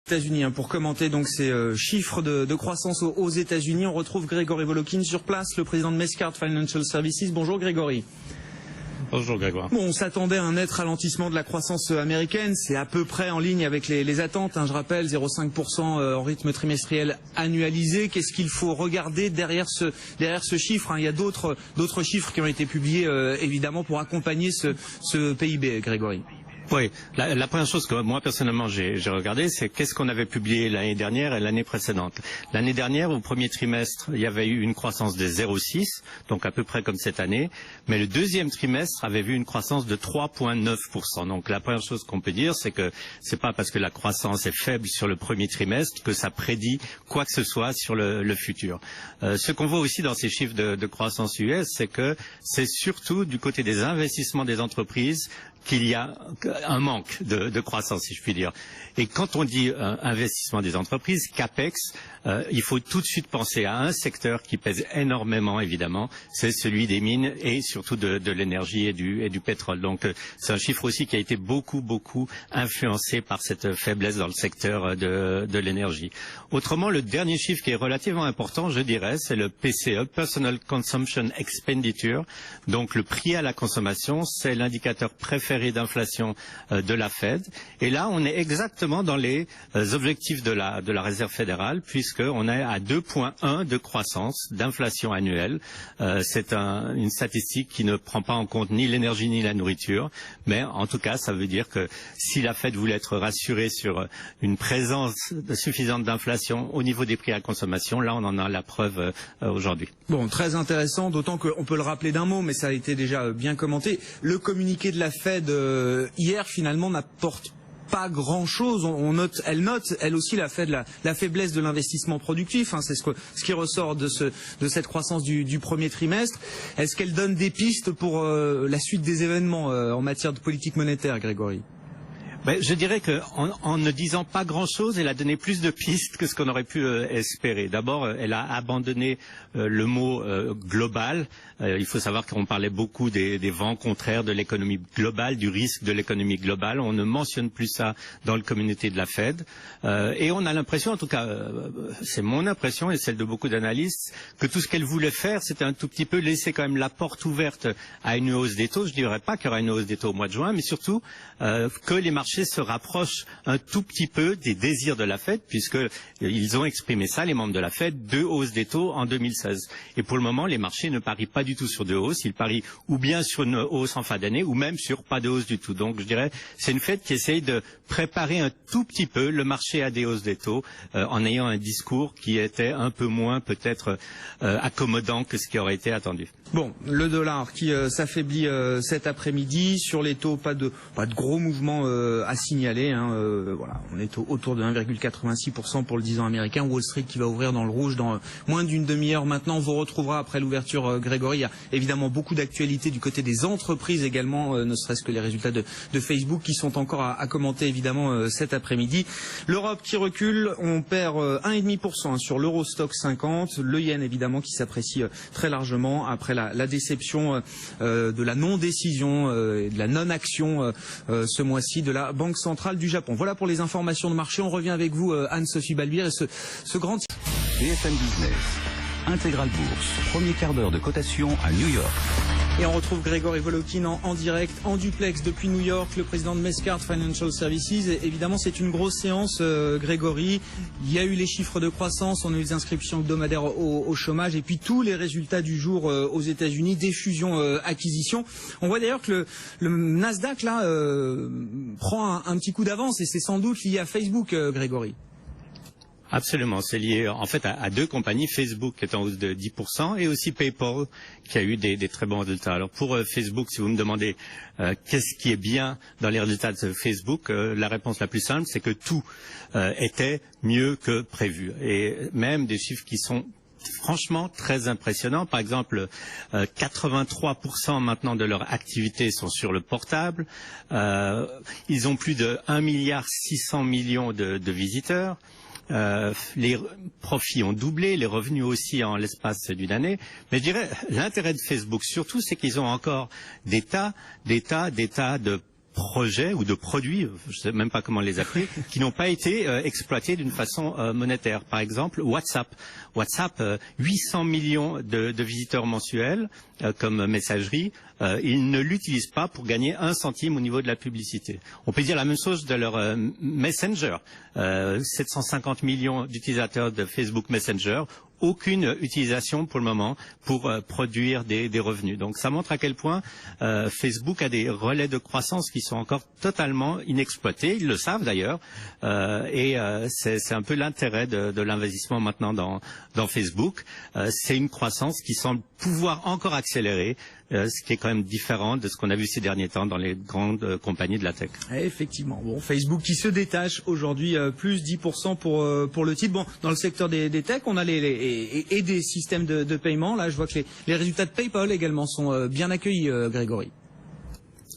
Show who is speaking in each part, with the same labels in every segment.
Speaker 1: États-Unis pour commenter donc ces chiffres de croissance aux États-Unis. On retrouve Grégory Volokhin sur place, le président de Mescart Financial Services. Bonjour Grégory.
Speaker 2: Bonjour Grégoire.
Speaker 1: Bon, on s'attendait à un net ralentissement de la croissance américaine. C'est à peu près en ligne avec les attentes. Je rappelle, 0,5% en rythme trimestriel annualisé. Qu'est-ce qu'il faut regarder derrière ce chiffre? Il y a d'autres chiffres qui ont été publiés évidemment pour accompagner ce PIB, Grégory.
Speaker 2: Oui, la première chose que moi personnellement j'ai regardé, c'est qu'est-ce qu'on avait publié l'année dernière et l'année précédente. L'année dernière, au premier trimestre, il y avait eu une croissance de 0,6, donc à peu près comme cette année, mais le deuxième trimestre avait vu une croissance de 3,9%. Donc la première chose qu'on peut dire, c'est que c'est pas parce que la croissance est faible sur le premier trimestre que ça prédit quoi que ce soit sur le futur. Ce qu'on voit aussi dans ces chiffres de croissance US, c'est que c'est surtout du côté des investissements des entreprises qu'il y a un manque de croissance, si je puis dire. Et quand on dit investissement des entreprises, CAPEX, il faut tout de suite penser à un secteur qui pèse énormément, évidemment, c'est celui des mines et surtout de l'énergie et du pétrole. Donc c'est un chiffre aussi qui a été beaucoup influencé par cette faiblesse dans le secteur de l'énergie. Autrement, le dernier chiffre qui est relativement important, je dirais, c'est le PCE, Personal Consumption Expenditure. Donc le prix à la consommation, c'est l'indicateur préféré d'inflation de la Fed. Et là, on est exactement dans les objectifs de la Réserve fédérale, puisqu'on est à 2,1 de croissance d'inflation annuelle. C'est une statistique qui ne prend pas en compte ni l'énergie ni la nourriture, mais en tout cas, ça veut dire que si la Fed voulait être rassurée sur une présence suffisante d'inflation au niveau des prix à la consommation, là, on en a la preuve aujourd'hui.
Speaker 1: Bon, très intéressant, d'autant qu'on peut le rappeler d'un mot, mais ça a été déjà bien commenté. Le communiqué de la Fed hier, finalement, n'apporte pas grand-chose. Elle note, elle aussi, la faiblesse de l'investissement productif. C'est ce qui ressort de cette croissance du premier trimestre. Est-ce qu'elle donne des pistes pour la suite des événements en matière de politique monétaire, Grégory?
Speaker 2: Je dirais qu'en ne disant pas grand-chose, elle a donné plus de pistes que ce qu'on aurait pu espérer. D'abord, elle a abandonné le mot global. Il faut savoir qu'on parlait beaucoup des vents contraires de l'économie globale, du risque de l'économie globale. On ne mentionne plus ça dans le communiqué de la Fed. Et on a l'impression, en tout cas, c'est mon impression et celle de beaucoup d'analystes, que tout ce qu'elle voulait faire, c'était un tout petit peu laisser quand même la porte ouverte à une hausse des taux. Je ne dirais pas qu'il y aura une hausse des taux au mois de juin, mais surtout que les marchés se rapprochent un tout petit peu des désirs de la Fed, puisqu'ils ont exprimé ça, les membres de la Fed, 2 hausses des taux en 2016. Et pour le moment, les marchés ne parient pas du tout sur 2 hausses, ils parient ou bien sur une hausse en fin d'année, ou même sur pas de hausse du tout. Donc je dirais, c'est une Fed qui essaye de préparer un tout petit peu le marché à des hausses des taux, en ayant un discours qui était un peu moins peut-être accommodant que ce qui aurait été attendu.
Speaker 1: Bon, le dollar qui s'affaiblit cet après-midi. Sur les taux, pas de gros mouvements à signaler. Voilà, on est autour de 1,86% pour le 10 ans américain. Wall Street qui va ouvrir dans le rouge dans moins d'une demi-heure maintenant. On vous retrouvera après l'ouverture, Grégory. Il y a évidemment beaucoup d'actualités du côté des entreprises également, ne serait-ce que les résultats de Facebook qui sont encore à commenter évidemment cet après-midi. L'Europe qui recule, on perd 1,5% sur l'Eurostock 50. Le yen évidemment qui s'apprécie très largement après la déception de la non-décision et de la non-action ce mois-ci de la Banque centrale du Japon. Voilà pour les informations de marché. On revient avec vous, Anne-Sophie Balbir, et ce grand...
Speaker 3: BFM Business, Intégral Bourse, premier quart d'heure de cotation à New York.
Speaker 1: Et on retrouve Grégory Volokhin en direct, en duplex depuis New York, le président de Mescart Financial Services. Et évidemment, c'est une grosse séance, Grégory. Il y a eu les chiffres de croissance, on a eu les inscriptions hebdomadaires au chômage, et puis tous les résultats du jour aux États-Unis, des fusions, acquisitions. On voit d'ailleurs que le Nasdaq là prend un petit coup d'avance, et c'est sans doute lié à Facebook, Grégory.
Speaker 2: Absolument, c'est lié en fait à 2 compagnies, Facebook qui est en hausse de 10% et aussi PayPal qui a eu des très bons résultats. Alors pour Facebook, si vous me demandez qu'est-ce qui est bien dans les résultats de Facebook, la réponse la plus simple, c'est que tout était mieux que prévu, et même des chiffres qui sont franchement très impressionnants. Par exemple, 83% maintenant de leur activité sont sur le portable. Ils ont plus de 1,6 milliard de visiteurs. Les profits ont doublé, les revenus aussi en l'espace d'une année. Mais je dirais, l'intérêt de Facebook surtout, c'est qu'ils ont encore des tas de projets ou de produits, je ne sais même pas comment les appeler, qui n'ont pas été exploités d'une façon monétaire. Par exemple, WhatsApp. WhatsApp, 800 millions de visiteurs mensuels comme messagerie. Ils ne l'utilisent pas pour gagner 1 centime au niveau de la publicité. On peut dire la même chose de leur Messenger. 750 millions d'utilisateurs de Facebook Messenger. Aucune utilisation pour le moment pour produire des revenus. Donc ça montre à quel point Facebook a des relais de croissance qui sont encore totalement inexploités. Ils le savent d'ailleurs. C'est un peu l'intérêt de l'investissement maintenant dans Facebook. C'est une croissance qui semble pouvoir encore accélérer, ce qui est quand même différent de ce qu'on a vu ces derniers temps dans les grandes compagnies de la tech.
Speaker 1: Et effectivement, bon, Facebook qui se détache aujourd'hui, plus 10% pour le titre. Bon, dans le secteur des techs, on a et des systèmes de paiement. Là, je vois que les résultats de PayPal également sont bien accueillis, Grégory.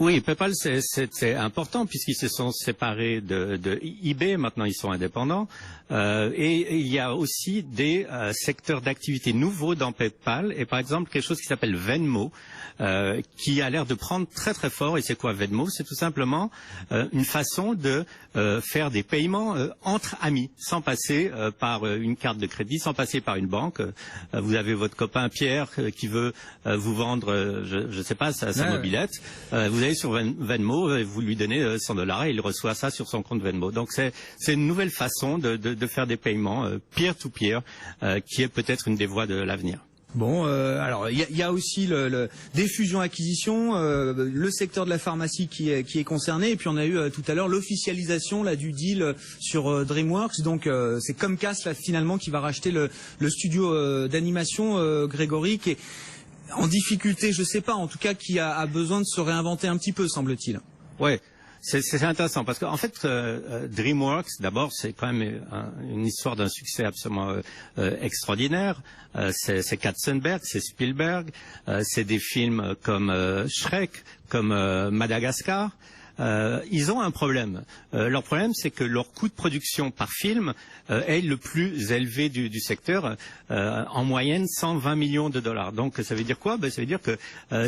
Speaker 2: Oui, PayPal, c'est important puisqu'ils se sont séparés de eBay. Maintenant, ils sont indépendants. Et il y a aussi des secteurs d'activité nouveaux dans PayPal. Et par exemple, quelque chose qui s'appelle Venmo, qui a l'air de prendre très très fort. Et c'est quoi Venmo? C'est tout simplement une façon de faire des paiements entre amis, sans passer par une carte de crédit, sans passer par une banque. Vous avez votre copain Pierre qui veut vous vendre, je sais pas, sa mobilette. Vous allez sur Venmo, vous lui donnez $100 et il reçoit ça sur son compte Venmo. Donc c'est une nouvelle façon de faire des paiements peer-to-peer qui est peut-être une des voies de l'avenir.
Speaker 1: Bon, alors il y a aussi des fusions-acquisitions, le secteur de la pharmacie qui est concerné, et puis on a eu tout à l'heure l'officialisation là du deal sur DreamWorks. Donc c'est Comcast là finalement qui va racheter le studio d'animation, Grégory, qui est en difficulté, je sais pas, en tout cas qui a besoin de se réinventer un petit peu, semble-t-il.
Speaker 2: Ouais. C'est intéressant parce qu'en fait, DreamWorks, d'abord, c'est quand même une histoire d'un succès absolument extraordinaire. C'est Katzenberg, c'est Spielberg, c'est des films comme Shrek, comme Madagascar. Ils ont un problème. Leur problème, c'est que leur coût de production par film est le plus élevé du secteur, en moyenne $120 millions. Donc ça veut dire quoi? Ça veut dire que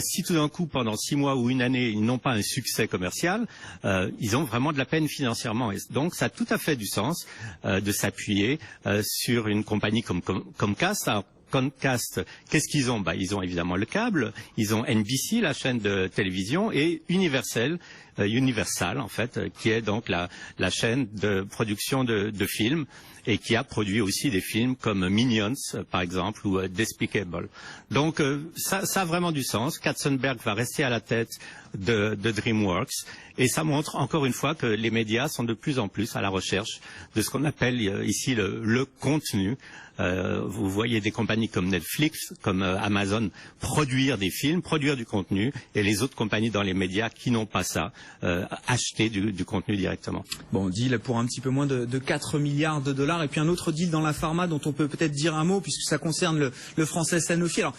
Speaker 2: si tout d'un coup, pendant 6 mois ou une année, ils n'ont pas un succès commercial, ils ont vraiment de la peine financièrement. Et donc ça a tout à fait du sens de s'appuyer sur une compagnie comme Comcast. Alors, Comcast, qu'est-ce qu'ils ont? Ils ont évidemment le câble, ils ont NBC, la chaîne de télévision, et Universal en fait, qui est donc la chaîne de production de films et qui a produit aussi des films comme Minions, par exemple, ou Despicable. Donc ça a vraiment du sens. Katzenberg va rester à la tête de DreamWorks, et ça montre encore une fois que les médias sont de plus en plus à la recherche de ce qu'on appelle ici le contenu. Vous voyez des compagnies comme Netflix, comme Amazon produire des films, produire du contenu, et les autres compagnies dans les médias qui n'ont pas ça, acheter du contenu directement.
Speaker 1: Bon, deal pour un petit peu moins de 4 milliards de dollars. Et puis un autre deal dans la pharma dont on peut peut-être dire un mot, puisque ça concerne le français Sanofi. Alors,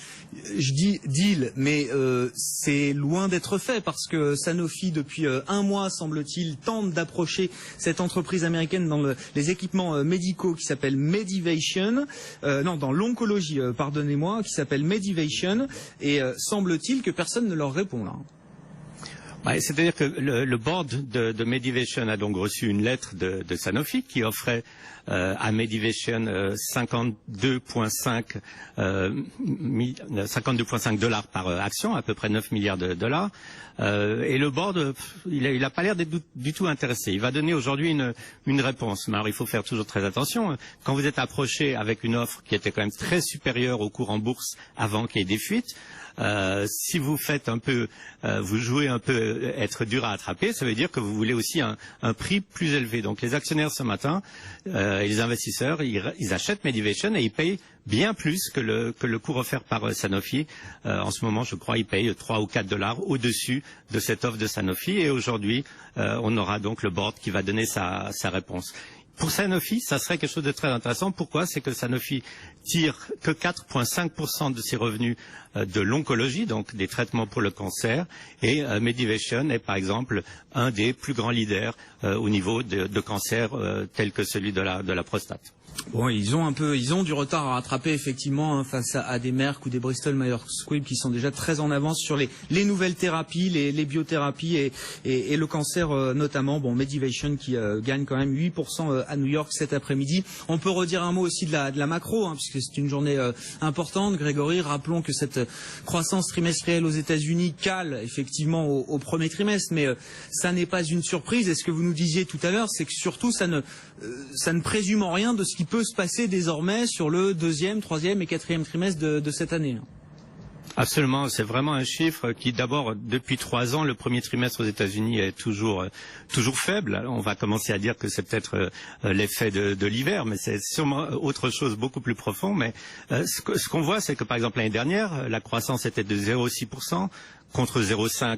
Speaker 1: je dis deal, mais c'est loin d'être fait, parce que Sanofi, depuis 1 mois, semble-t-il, tente d'approcher cette entreprise américaine dans les équipements médicaux qui s'appelle Medivation. Dans l'oncologie, pardonnez-moi, qui s'appelle Medivation, et semble-t-il que personne ne leur répond là.
Speaker 2: C'est-à-dire que le board de Medivation a donc reçu une lettre de Sanofi qui offrait à Medivation 52,5 dollars par action, à peu près 9 milliards de dollars. Et le board, il a pas l'air d'être du tout intéressé. Il va donner aujourd'hui une réponse. Mais alors il faut faire toujours très attention. Quand vous êtes approché avec une offre qui était quand même très supérieure au cours en bourse avant qu'il y ait des fuites, si vous faites un peu, vous jouez un peu être dur à attraper, ça veut dire que vous voulez aussi un prix plus élevé. Donc les actionnaires ce matin, et les investisseurs, ils achètent Medivation et ils payent bien plus que le cours offert par Sanofi. En ce moment, je crois, ils payent 3 ou 4 dollars au-dessus de cette offre de Sanofi. Et aujourd'hui, on aura donc le board qui va donner sa réponse. Pour Sanofi, ça serait quelque chose de très intéressant. Pourquoi? C'est que Sanofi tire que 4,5% de ses revenus de l'oncologie, donc des traitements pour le cancer, et Medivation est par exemple un des plus grands leaders au niveau de cancer tel que celui de la prostate.
Speaker 1: Bon, ils ont du retard à rattraper effectivement face à des Merck ou des Bristol Myers Squibb qui sont déjà très en avance sur les nouvelles thérapies, les biothérapies et le cancer notamment. Bon, Medivation qui gagne quand même 8% à New York cet après-midi. On peut redire un mot aussi de la macro, puisque c'est une journée importante. Grégory, rappelons que cette croissance trimestrielle aux États-Unis cale effectivement au premier trimestre, mais ça n'est pas une surprise. Et ce que vous nous disiez tout à l'heure, c'est que surtout ça ne présume en rien de ce qui peut se passer désormais sur le deuxième, troisième et quatrième trimestre de cette année.
Speaker 2: Absolument, c'est vraiment un chiffre qui, d'abord, depuis 3 ans, le premier trimestre aux États-Unis est toujours faible. On va commencer à dire que c'est peut-être l'effet de l'hiver, mais c'est sûrement autre chose beaucoup plus profond. Mais ce qu'on voit, c'est que par exemple l'année dernière, la croissance était de 0,6%. Contre 0,5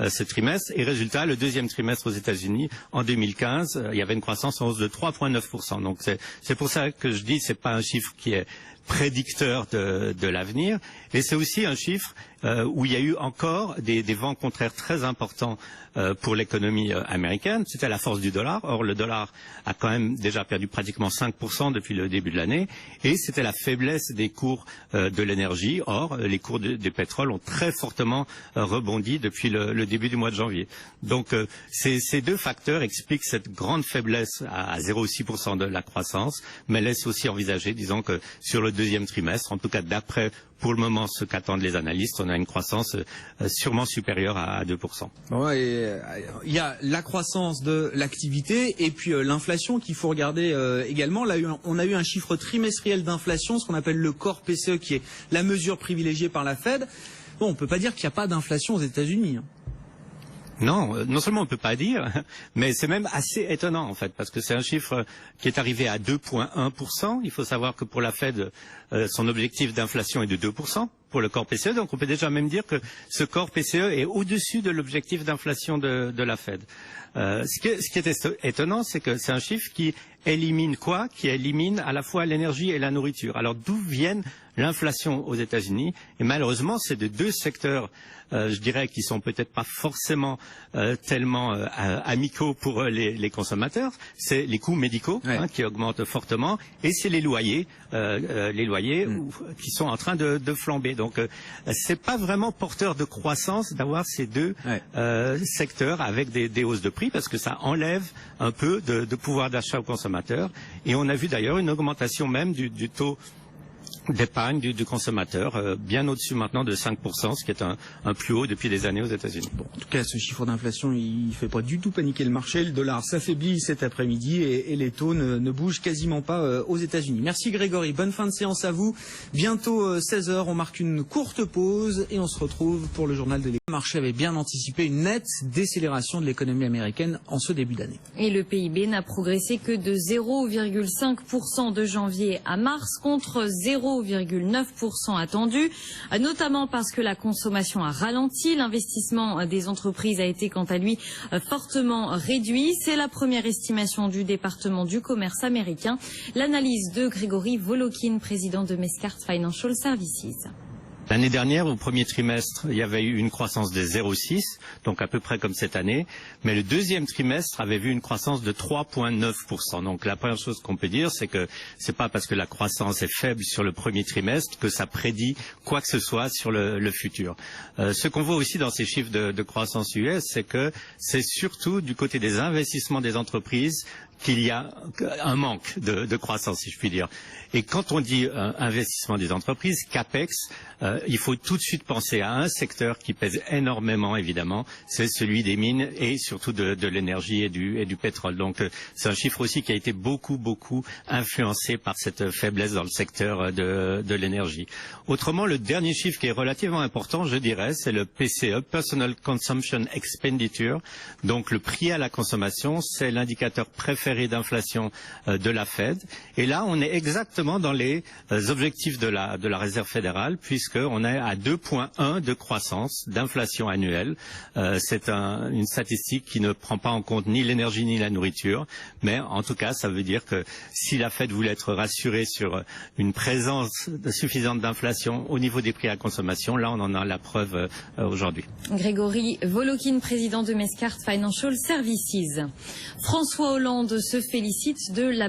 Speaker 2: ce trimestre. Et résultat, le deuxième trimestre aux États-Unis, en 2015, il y avait une croissance en hausse de 3,9%. Donc c'est pour ça que je dis, c'est pas un chiffre qui est prédicteur de l'avenir. Et c'est aussi un chiffre où il y a eu encore des vents contraires très importants pour l'économie américaine. C'était la force du dollar. Or, le dollar a quand même déjà perdu pratiquement 5% depuis le début de l'année. Et c'était la faiblesse des cours de l'énergie. Or, les cours du pétrole ont très fortement rebondi depuis le début du mois de janvier. Donc, ces deux facteurs expliquent cette grande faiblesse à 0,6% de la croissance, mais laissent aussi envisager, disons que sur le deuxième trimestre, en tout cas d'après pour le moment ce qu'attendent les analystes, on a une croissance sûrement supérieure à 2%.
Speaker 1: Ouais, et, il y a la croissance de l'activité et puis l'inflation qu'il faut regarder également. Là, on a eu un chiffre trimestriel d'inflation, ce qu'on appelle le core PCE, qui est la mesure privilégiée par la Fed. Bon, on peut pas dire qu'il n'y a pas d'inflation aux États-Unis.
Speaker 2: Non, non seulement on ne peut pas dire, mais c'est même assez étonnant en fait, parce que c'est un chiffre qui est arrivé à 2,1%. Il faut savoir que pour la Fed, son objectif d'inflation est de 2% pour le corps PCE. Donc on peut déjà même dire que ce corps PCE est au-dessus de l'objectif d'inflation de la Fed. Ce qui est étonnant, c'est que c'est un chiffre qui élimine quoi? Qui élimine à la fois l'énergie et la nourriture. Alors d'où viennent l'inflation aux États-Unis? Et malheureusement, c'est de deux secteurs, je dirais, qui sont peut-être pas forcément tellement amicaux pour les consommateurs. C'est les coûts médicaux qui augmentent fortement, et c'est les loyers qui sont en train de flamber. Donc c'est pas vraiment porteur de croissance d'avoir ces deux secteurs avec des hausses de prix, parce que ça enlève un peu de pouvoir d'achat aux consommateurs. Et on a vu d'ailleurs une augmentation même du taux d'épargne du consommateur, bien au-dessus maintenant de 5%, ce qui est un plus haut depuis des années aux États-Unis.
Speaker 1: Bon, en tout cas, ce chiffre d'inflation, il fait pas du tout paniquer le marché. Le dollar s'affaiblit cet après-midi et les taux ne bougent quasiment pas aux États-Unis. Merci Grégory, bonne fin de séance à vous. Bientôt 16h, on marque une courte pause et on se retrouve pour le journal de l'économie. Le marché avait bien anticipé une nette décélération de l'économie américaine en ce début d'année.
Speaker 4: Et le PIB n'a progressé que de 0,5% de janvier à mars contre 0,9% attendu, notamment parce que la consommation a ralenti. L'investissement des entreprises a été quant à lui fortement réduit. C'est la première estimation du département du commerce américain. L'analyse de Grégory Volokin, président de Mescart Financial Services.
Speaker 2: L'année dernière, au premier trimestre, il y avait eu une croissance de 0,6, donc à peu près comme cette année, mais le deuxième trimestre avait vu une croissance de 3,9%. Donc la première chose qu'on peut dire, c'est que c'est pas parce que la croissance est faible sur le premier trimestre que ça prédit quoi que ce soit sur le futur. Ce qu'on voit aussi dans ces chiffres de croissance US, c'est que c'est surtout du côté des investissements des entreprises qu'il y a un manque de croissance, si je puis dire. Et quand on dit investissement des entreprises, CAPEX, il faut tout de suite penser à un secteur qui pèse énormément, évidemment, c'est celui des mines et surtout de l'énergie et du pétrole. Donc c'est un chiffre aussi qui a été beaucoup influencé par cette faiblesse dans le secteur de l'énergie. Autrement, le dernier chiffre qui est relativement important, je dirais, c'est le PCE, Personal Consumption Expenditure. Donc le prix à la consommation, c'est l'indicateur préféré référé d'inflation de la Fed. Et là, on est exactement dans les objectifs de la Réserve fédérale, puisqu'on est à 2,1 de croissance d'inflation annuelle. C'est une statistique qui ne prend pas en compte ni l'énergie ni la nourriture, mais en tout cas, ça veut dire que si la Fed voulait être rassurée sur une présence suffisante d'inflation au niveau des prix à la consommation, là, on en a la preuve aujourd'hui.
Speaker 4: Grégory Volokhin, président de Mescart Financial Services. François Hollande se félicite de la